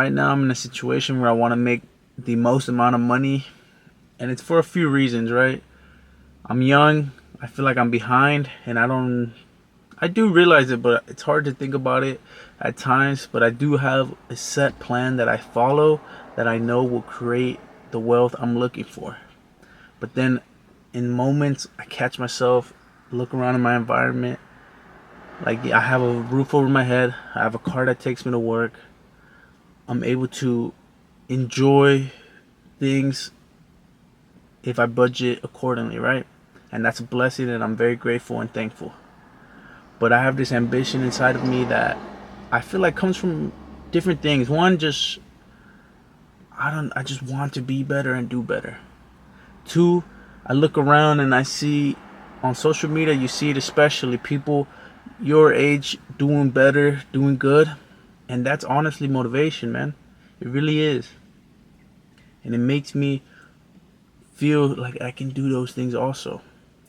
Right now, I'm in a situation where I want to make the most amount of money, and it's for a few reasons, right? I'm young, I feel like I'm behind, and I do realize it, but it's hard to think about it at times. But I do have a set plan that I follow that I know will create the wealth I'm looking for. But then in moments, I catch myself, look around in my environment. Like, I have a roof over my head, I have a car that takes me to work, I'm able to enjoy things if I budget accordingly, right? And that's a blessing, and I'm very grateful and thankful. But I have this ambition inside of me that I feel like comes from different things. One, just I just want to be better and do better. Two, I look around and I see on social media, you see it especially, people your age doing better, doing good, and that's honestly motivation, man. It really is. And it makes me feel like I can do those things also.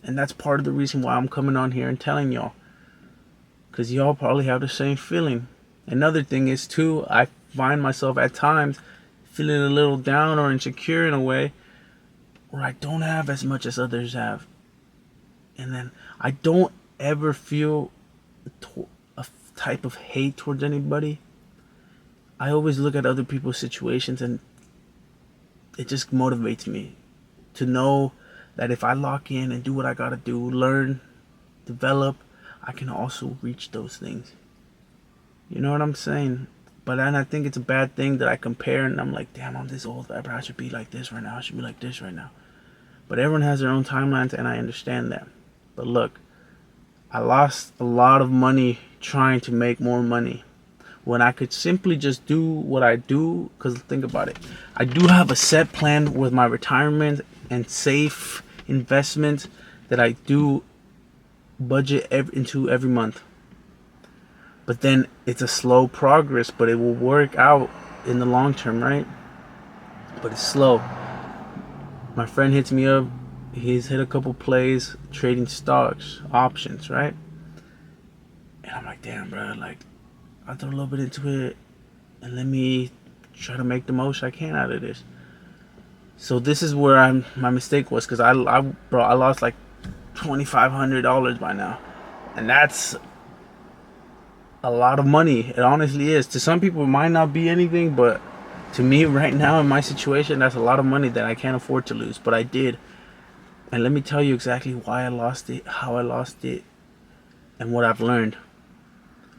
And that's part of the reason why I'm coming on here and telling y'all. Because y'all probably have the same feeling. Another thing is, too, I find myself at times feeling a little down or insecure in a way where I don't have as much as others have. And then I don't ever feel a type of hate towards anybody. I always look at other people's situations, and it just motivates me to know that if I lock in and do what I gotta do, learn, develop, I can also reach those things. You know what I'm saying? But then I think it's a bad thing that I compare and I'm like, damn, I'm this old, I should be like this right now. I should be like this right now. But everyone has their own timelines, and I understand that. But look, I lost a lot of money trying to make more money when I could simply just do what I do. Because think about it, I do have a set plan with my retirement and safe investment that I do budget into every month. But then it's a slow progress, but it will work out in the long term, right? But it's slow. My friend hits me up. He's hit a couple plays trading stocks, options, right? And I'm like, damn, bro, like, I'll throw a little bit into it and let me try to make the most I can out of this. So this is where my mistake was, because I lost like $2,500 by now, and that's a lot of money. It honestly is. To some people, it might not be anything, but to me, right now in my situation, that's a lot of money that I can't afford to lose. But I did, and let me tell you exactly why I lost it, how I lost it, and what I've learned.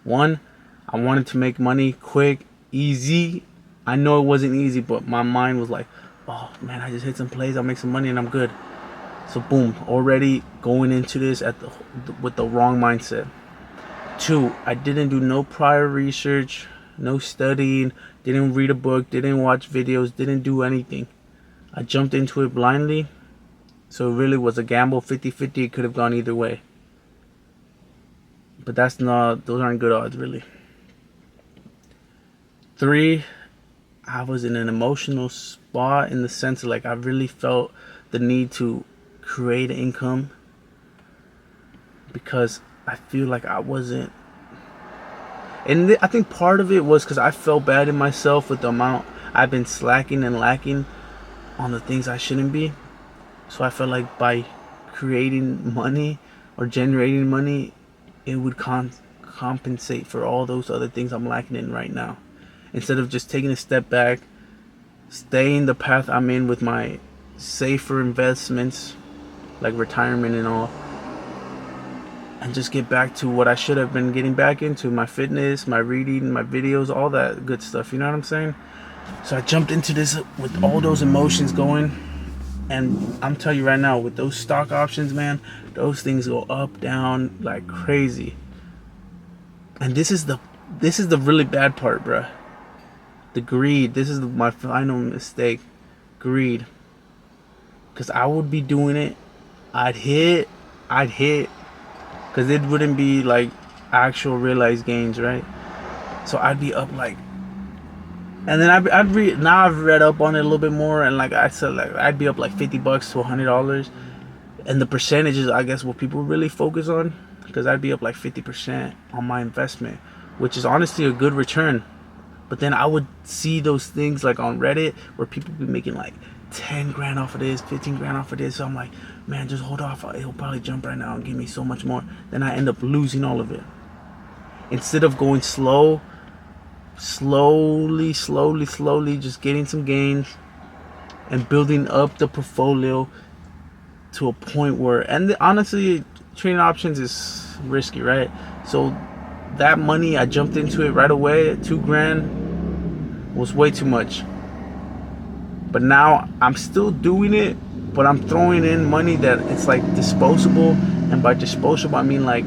One, I wanted to make money quick, easy. I know it wasn't easy, but my mind was like, oh man, I just hit some plays, I'll make some money and I'm good. So boom, already going into this with the wrong mindset. Two, I didn't do no prior research, no studying, didn't read a book, didn't watch videos, didn't do anything. I jumped into it blindly. So it really was a gamble, 50-50. It could have gone either way. But those aren't good odds, really. Three, I was in an emotional spot in the sense of, like, I really felt the need to create income because I feel like I wasn't. And I think part of it was because I felt bad in myself with the amount I've been slacking and lacking on the things I shouldn't be. So I felt like by creating money or generating money, it would compensate for all those other things I'm lacking in right now. Instead of just taking a step back, staying the path I'm in with my safer investments, like retirement and all, and just get back to what I should have been getting back into, my fitness, my reading, my videos, all that good stuff. You know what I'm saying? So I jumped into this with all those emotions going. And I'm telling you right now, with those stock options, man, those things go up, down like crazy. And this is the really bad part, bruh. The greed. This is my final mistake. Greed. Because I would be doing it. I'd hit. Because it wouldn't be like actual realized gains, right? So I'd be up like. And then now I've read up on it a little bit more, and like I said, like I'd be up like $50 to $100, and the percentages, I guess, what people really focus on, because I'd be up like 50% on my investment, which is honestly a good return. But then I would see those things like on Reddit where people be making like 10 grand off of this, 15 grand off of this. So I'm like, man, just hold off. He'll probably jump right now and give me so much more. Then I end up losing all of it. Instead of going slowly, just getting some gains and building up the portfolio to a point where, and honestly, trading options is risky, right? So that money, I jumped into it right away at 2 grand, was way too much. But now I'm still doing it, but I'm throwing in money that it's like disposable. And by disposable, I mean like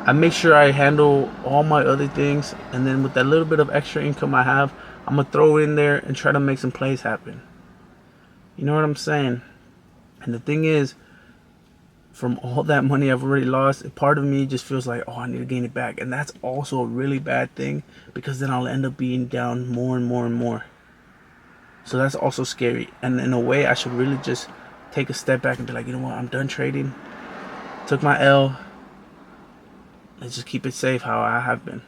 I make sure I handle all my other things, and then with that little bit of extra income I have, I'm gonna throw it in there and try to make some plays happen. You know what I'm saying? And the thing is, from all that money I've already lost, part of me just feels like, oh, I need to gain it back. And that's also a really bad thing, because then I'll end up being down more and more and more. So that's also scary. And in a way, I should really just take a step back and be like, you know what, I'm done trading. Took my L. Let's just keep it safe how I have been.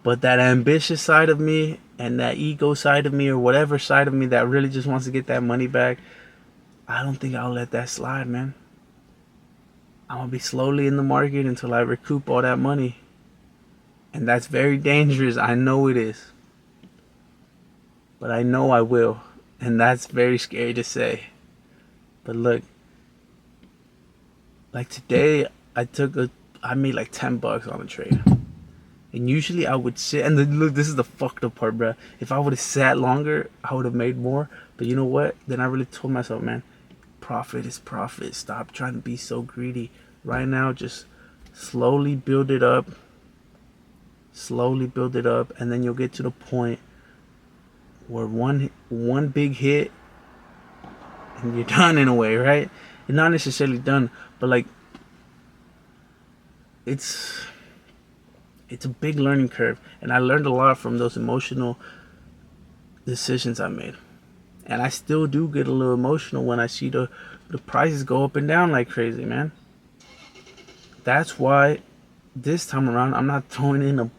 But that ambitious side of me and that ego side of me, or whatever side of me that really just wants to get that money back, I don't think I'll let that slide, man. I'm going to be slowly in the market until I recoup all that money. And that's very dangerous. I know it is. But I know I will. And that's very scary to say. But look, like today, I made like $10 on a trade. And usually I would sit, and look, this is the fucked up part, bro. If I would have sat longer, I would have made more. But you know what? Then I really told myself, man, profit is profit. Stop trying to be so greedy. Right now, just slowly build it up. Slowly build it up, and then you'll get to the point where one big hit and you're done in a way, right? You're not necessarily done, but like it's a big learning curve, and I learned a lot from those emotional decisions I made. And I still do get a little emotional when I see the prices go up and down like crazy, man. That's why this time around I'm not throwing in a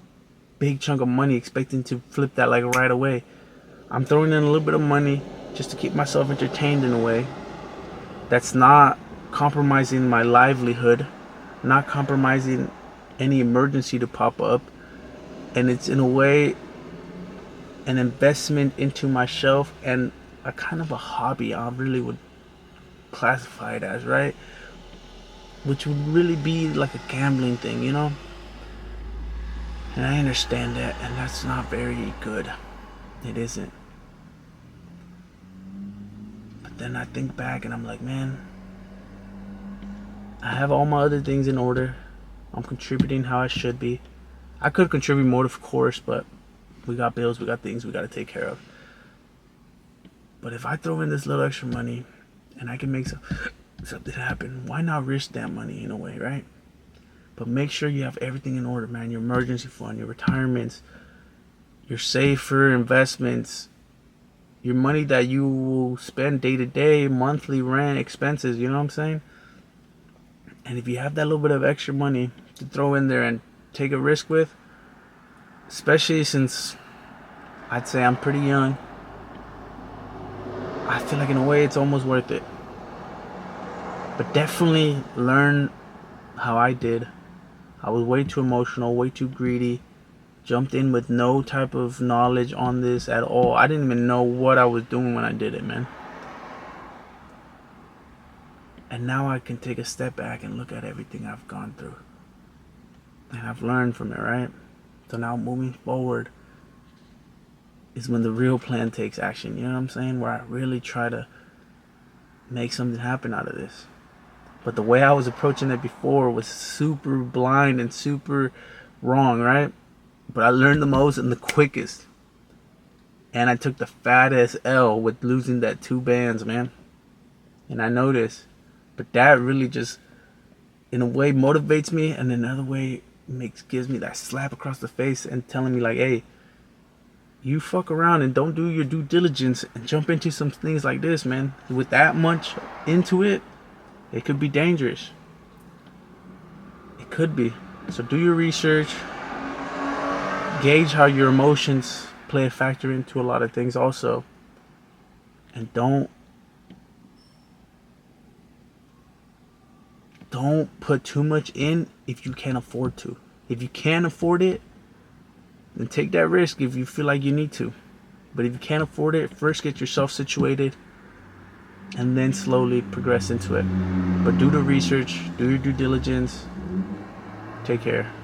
big chunk of money expecting to flip that like right away. I'm throwing in a little bit of money just to keep myself entertained in a way that's not compromising my livelihood, not compromising any emergency to pop up, and it's in a way an investment into myself and a kind of a hobby I really would classify it as, right? Which would really be like a gambling thing, you know? And I understand that, and that's not very good. It isn't. But then I think back and I'm like, man, I have all my other things in order. I'm contributing how I should be. I could contribute more, of course, but we got bills, we got things we got to take care of. But if I throw in this little extra money and I can make something happen, why not risk that money in a way, right? But make sure you have everything in order, man. Your emergency fund, your retirements, your safer investments, your money that you will spend day to day, monthly rent, expenses, you know what I'm saying? And if you have that little bit of extra money to throw in there and take a risk with, especially since I'd say I'm pretty young, I feel like in a way it's almost worth it. But definitely learn how I did. I was way too emotional, way too greedy. Jumped in with no type of knowledge on this at all. I didn't even know what I was doing when I did it, man. And now I can take a step back and look at everything I've gone through. And I've learned from it, right? So now moving forward is when the real plan takes action. You know what I'm saying? Where I really try to make something happen out of this. But the way I was approaching it before was super blind and super wrong, right? But I learned the most and the quickest. And I took the fattest L with losing that 2 bands, man. And I know this. But that really just, in a way, motivates me. And in another way, gives me that slap across the face and telling me like, hey, you fuck around and don't do your due diligence and jump into some things like this, man. With that much into it, it could be dangerous. It could be. So do your research. gauge how your emotions play a factor into a lot of things also. And don't put too much in if you can't afford to. If you can't afford it, then take that risk if you feel like you need to. But if you can't afford it, first get yourself situated and then slowly progress into it. But do the research, do your due diligence. Take care.